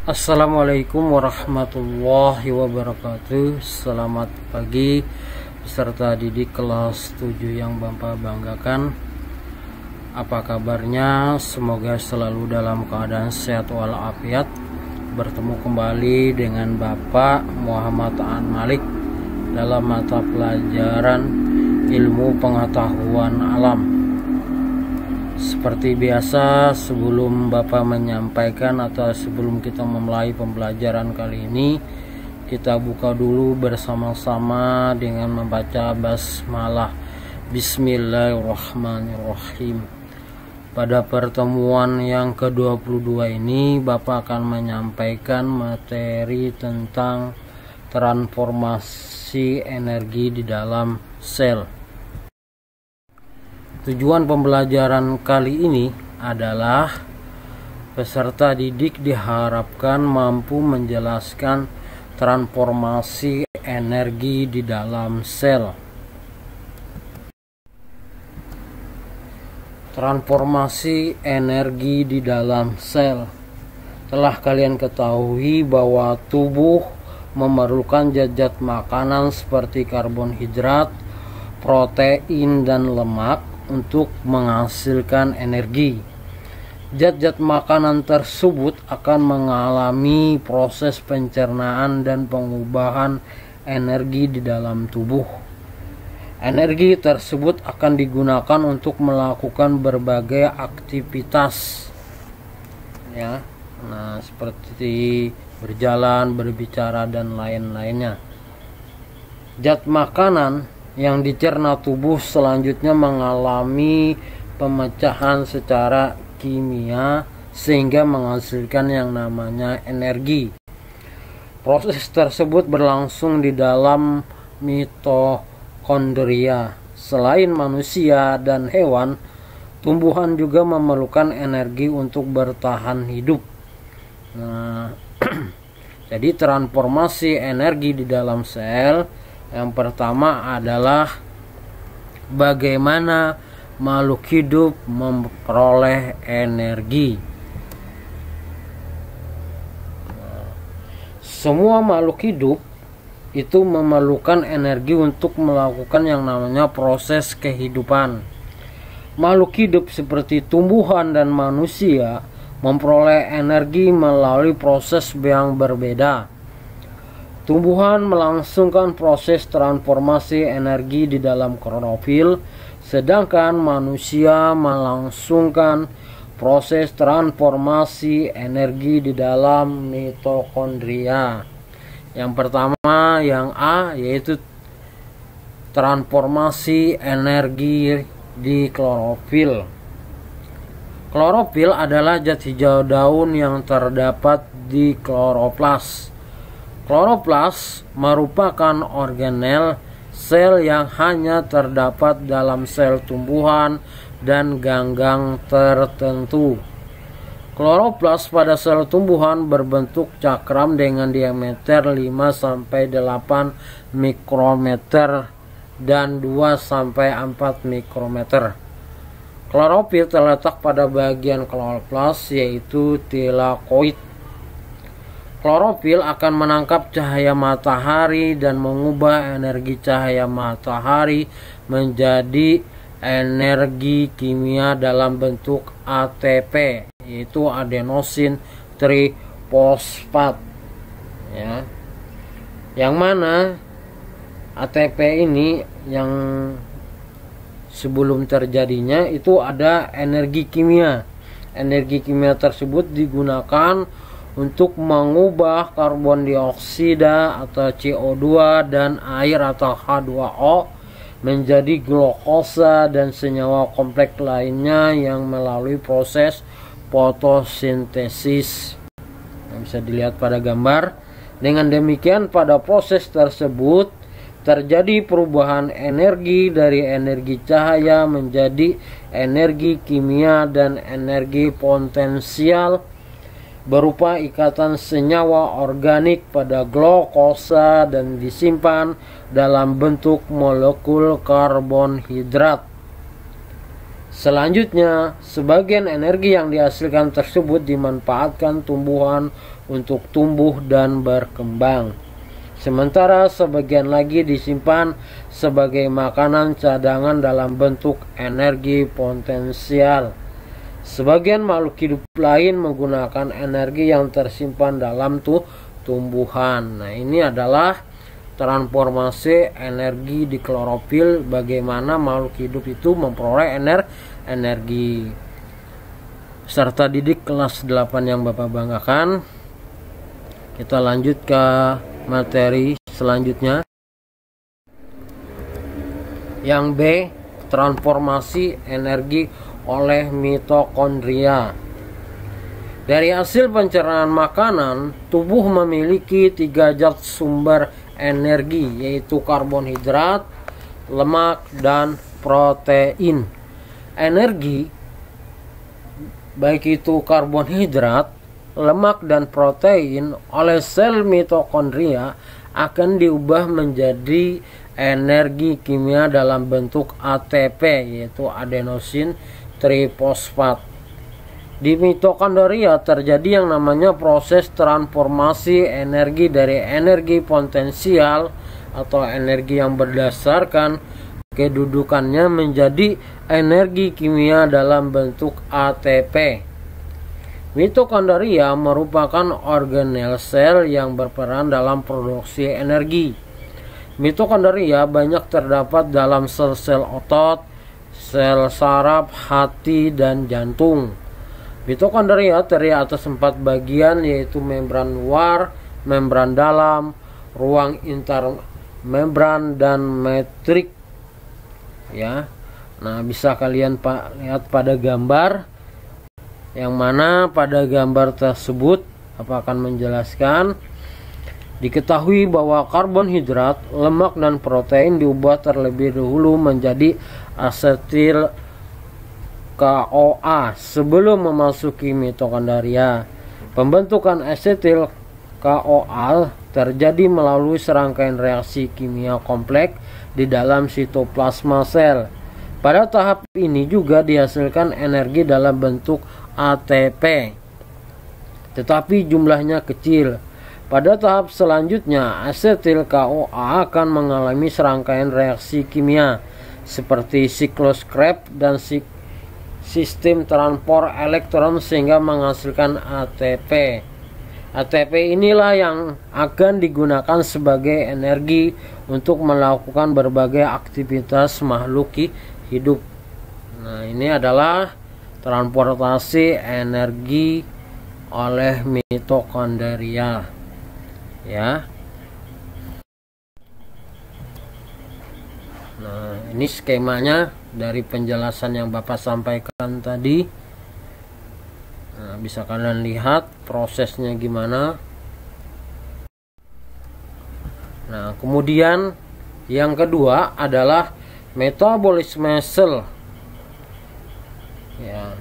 Assalamualaikum warahmatullahi wabarakatuh. Selamat pagi peserta didik kelas 7 yang Bapak banggakan. Apa kabarnya? Semoga selalu dalam keadaan sehat walafiat. Bertemu kembali dengan Bapak Muhammad An Malik dalam mata pelajaran ilmu pengetahuan alam. Seperti biasa, sebelum Bapak menyampaikan atau sebelum kita memulai pembelajaran kali ini, kita buka dulu bersama-sama dengan membaca basmalah. Bismillahirrahmanirrahim. Pada pertemuan yang ke-22 ini, Bapak akan menyampaikan materi tentang transformasi energi di dalam sel. Tujuan pembelajaran kali ini adalah peserta didik diharapkan mampu menjelaskan transformasi energi di dalam sel. Transformasi energi di dalam sel. Telah kalian ketahui bahwa tubuh memerlukan zat-zat makanan seperti karbohidrat, protein, dan lemak untuk menghasilkan energi. Zat-zat makanan tersebut akan mengalami proses pencernaan dan pengubahan energi di dalam tubuh. Energi tersebut akan digunakan untuk melakukan berbagai aktivitas, ya. Nah, seperti berjalan, berbicara, dan lain-lainnya. Zat makanan yang dicerna tubuh selanjutnya mengalami pemecahan secara kimia sehingga menghasilkan yang namanya energi. Proses tersebut berlangsung di dalam mitokondria. Selain manusia dan hewan, tumbuhan juga memerlukan energi untuk bertahan hidup. Nah, jadi transformasi energi di dalam sel yang pertama adalah bagaimana makhluk hidup memperoleh energi. Semua makhluk hidup itu memerlukan energi untuk melakukan yang namanya proses kehidupan. Makhluk hidup seperti tumbuhan dan manusia memperoleh energi melalui proses yang berbeda. Tumbuhan melangsungkan proses transformasi energi di dalam klorofil, sedangkan manusia melangsungkan proses transformasi energi di dalam mitokondria. Yang pertama, yang A, yaitu transformasi energi di klorofil. Klorofil adalah zat hijau daun yang terdapat di kloroplas. Kloroplas merupakan organel sel yang hanya terdapat dalam sel tumbuhan dan ganggang tertentu. Kloroplas pada sel tumbuhan berbentuk cakram dengan diameter 5-8 mikrometer dan 2-4 mikrometer. Klorofil terletak pada bagian kloroplas yaitu tilakoid. Klorofil akan menangkap cahaya matahari dan mengubah energi cahaya matahari menjadi energi kimia dalam bentuk ATP, yaitu adenosin trifosfat, ya. Yang mana ATP ini yang sebelum terjadinya itu ada energi kimia. Energi kimia tersebut digunakan untuk mengubah karbon dioksida atau CO2 dan air atau H2O menjadi glukosa dan senyawa kompleks lainnya yang melalui proses fotosintesis. Yang bisa dilihat pada gambar. Dengan demikian pada proses tersebut terjadi perubahan energi dari energi cahaya menjadi energi kimia dan energi potensial berupa ikatan senyawa organik pada glukosa dan disimpan dalam bentuk molekul karbonhidrat. Selanjutnya, sebagian energi yang dihasilkan tersebut dimanfaatkan tumbuhan untuk tumbuh dan berkembang. Sementara sebagian lagi disimpan sebagai makanan cadangan dalam bentuk energi potensial. Sebagian makhluk hidup lain menggunakan energi yang tersimpan dalam tumbuhan. Nah, ini adalah transformasi energi di klorofil, bagaimana makhluk hidup itu memperoleh energi. Peserta didik kelas 8 yang Bapak banggakan, kita lanjut ke materi selanjutnya. Yang B, transformasi energi oleh mitokondria. Dari hasil pencernaan makanan, tubuh memiliki 3 zat sumber energi, yaitu karbohidrat, lemak, dan protein. Energi, baik itu karbohidrat, lemak, dan protein, oleh sel mitokondria akan diubah menjadi energi kimia dalam bentuk ATP, yaitu adenosin trifosfat. Di mitokondria terjadi yang namanya proses transformasi energi dari energi potensial atau energi yang berdasarkan kedudukannya menjadi energi kimia dalam bentuk ATP. Mitokondria merupakan organel sel yang berperan dalam produksi energi. Mitokondria banyak terdapat dalam sel-sel otot, sel saraf, hati, dan jantung. Mitokondria terdiri atas 4 bagian, yaitu membran luar, membran dalam, ruang intermembran, dan matrik. Ya, nah bisa kalian lihat pada gambar, yang mana pada gambar tersebut apa akan menjelaskan. Diketahui bahwa karbohidrat, lemak, dan protein diubah terlebih dahulu menjadi asetil CoA sebelum memasuki mitokondria. Pembentukan asetil CoA terjadi melalui serangkaian reaksi kimia kompleks di dalam sitoplasma sel. Pada tahap ini juga dihasilkan energi dalam bentuk ATP, tetapi jumlahnya kecil. Pada tahap selanjutnya, asetil CoA akan mengalami serangkaian reaksi kimia seperti siklus Krebs dan sistem transport elektron sehingga menghasilkan ATP. ATP inilah yang akan digunakan sebagai energi untuk melakukan berbagai aktivitas makhluk hidup. Nah, ini adalah transportasi energi oleh mitokondria. Ya. Nah, ini skemanya dari penjelasan yang Bapak sampaikan tadi. Nah, bisa kalian lihat prosesnya gimana. Nah, kemudian yang kedua adalah metabolisme sel. Ya.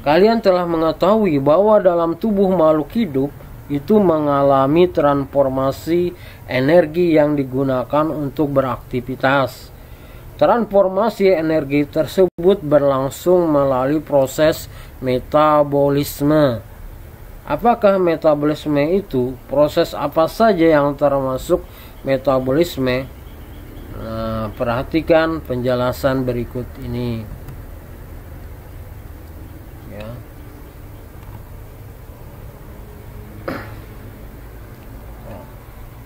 Kalian telah mengetahui bahwa dalam tubuh makhluk hidup itu mengalami transformasi energi yang digunakan untuk beraktivitas. Transformasi energi tersebut berlangsung melalui proses metabolisme. Apakah metabolisme itu? Proses apa saja yang termasuk metabolisme? Nah, perhatikan penjelasan berikut ini. Ya.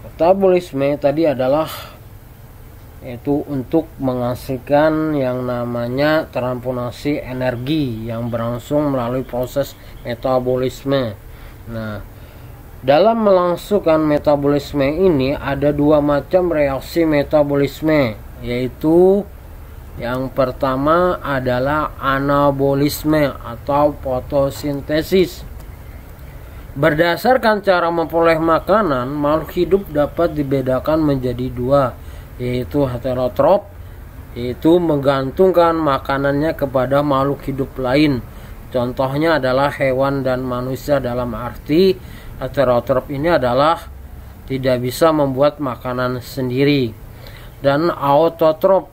Metabolisme tadi adalah yaitu untuk menghasilkan yang namanya transformasi energi yang berlangsung melalui proses metabolisme. Nah, dalam melangsungkan metabolisme ini ada 2 macam reaksi metabolisme, yaitu yang pertama adalah anabolisme atau fotosintesis. Berdasarkan cara memperoleh makanan, makhluk hidup dapat dibedakan menjadi 2, yaitu heterotrof, yaitu menggantungkan makanannya kepada makhluk hidup lain. Contohnya adalah hewan dan manusia. Dalam arti heterotrof ini adalah tidak bisa membuat makanan sendiri. Dan autotrof,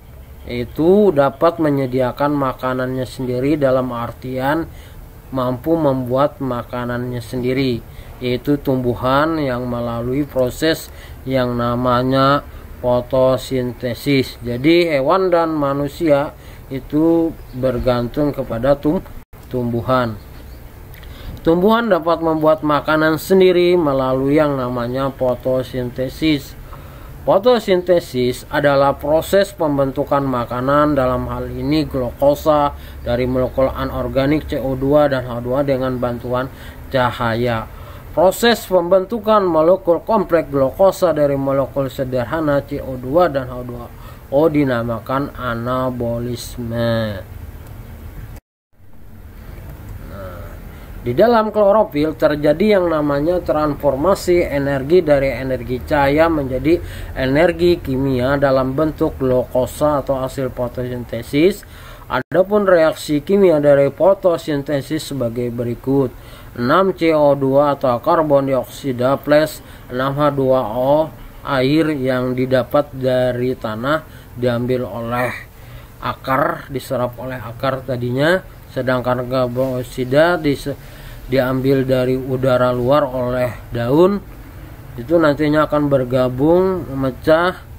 Itu dapat menyediakan makanannya sendiri dalam artian mampu membuat makanannya sendiri, yaitu tumbuhan yang melalui proses yang namanya fotosintesis. Jadi hewan dan manusia itu bergantung kepada tumbuhan. Tumbuhan dapat membuat makanan sendiri melalui yang namanya fotosintesis. Fotosintesis adalah proses pembentukan makanan, dalam hal ini glukosa dari molekul anorganik CO2 dan H2 dengan bantuan cahaya. Proses pembentukan molekul kompleks glukosa dari molekul sederhana CO2 dan H2O dinamakan anabolisme. Di dalam klorofil terjadi yang namanya transformasi energi dari energi cahaya menjadi energi kimia dalam bentuk glukosa atau hasil fotosintesis. Adapun reaksi kimia dari fotosintesis sebagai berikut: 6 CO2 atau karbon dioksida plus 6 H2O air yang didapat dari tanah diambil oleh akar, diserap oleh akar tadinya, sedangkan karbon dioksida diambil dari udara luar oleh daun. Itu nantinya akan bergabung memecah.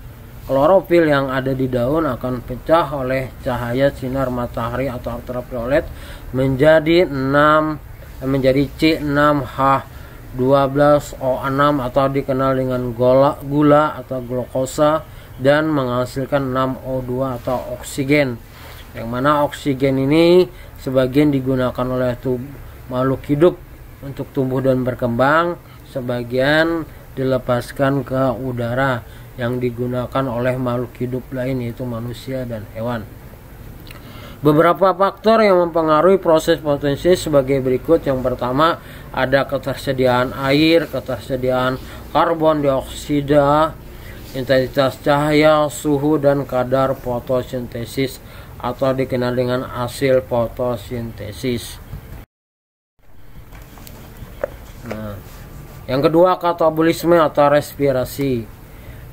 Klorofil yang ada di daun akan pecah oleh cahaya sinar matahari atau ultraviolet menjadi C6H12O6 atau dikenal dengan gula atau glukosa, dan menghasilkan 6O2 atau oksigen, yang mana oksigen ini sebagian digunakan oleh makhluk hidup untuk tumbuh dan berkembang, sebagian dilepaskan ke udara yang digunakan oleh makhluk hidup lain, yaitu manusia dan hewan. Beberapa faktor yang mempengaruhi proses fotosintesis sebagai berikut. Yang pertama, ada ketersediaan air, ketersediaan karbon dioksida, intensitas cahaya, suhu, dan kadar fotosintesis atau dikenal dengan hasil fotosintesis. Yang kedua, katabolisme atau respirasi.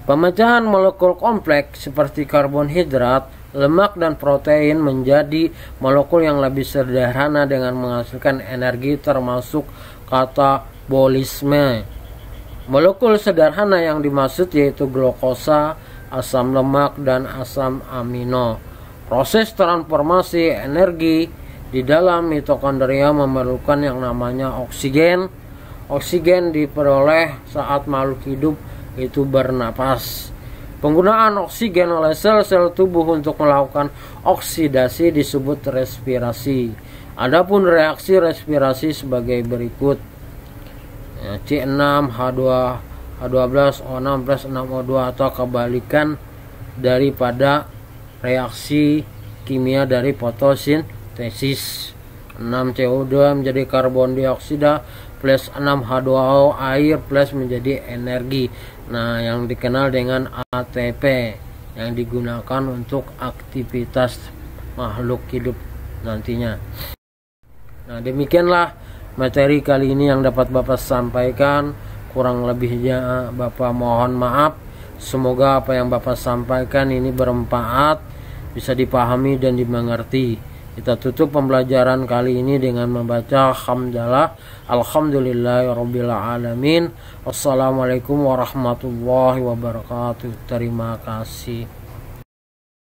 Pemecahan molekul kompleks seperti karbohidrat, lemak, dan protein menjadi molekul yang lebih sederhana dengan menghasilkan energi, termasuk katabolisme. Molekul sederhana yang dimaksud yaitu glukosa, asam lemak, dan asam amino. Proses transformasi energi di dalam mitokondria memerlukan yang namanya oksigen. Oksigen diperoleh saat makhluk hidup itu bernapas. Penggunaan oksigen oleh sel-sel tubuh untuk melakukan oksidasi disebut respirasi. Adapun reaksi respirasi sebagai berikut: C6H12O6 plus 6O2 atau kebalikan daripada reaksi kimia dari fotosintesis. 6 CO2 menjadi karbon dioksida plus 6 H2O air plus menjadi energi. Nah, yang dikenal dengan ATP yang digunakan untuk aktivitas makhluk hidup nantinya. Nah, demikianlah materi kali ini yang dapat Bapak sampaikan. Kurang lebihnya Bapak mohon maaf. Semoga apa yang Bapak sampaikan ini bermanfaat, bisa dipahami dan dimengerti. Kita tutup pembelajaran kali ini dengan membaca hamdalah. Alhamdulillahirabbil alamin. Wassalamualaikum warahmatullahi wabarakatuh. Terima kasih.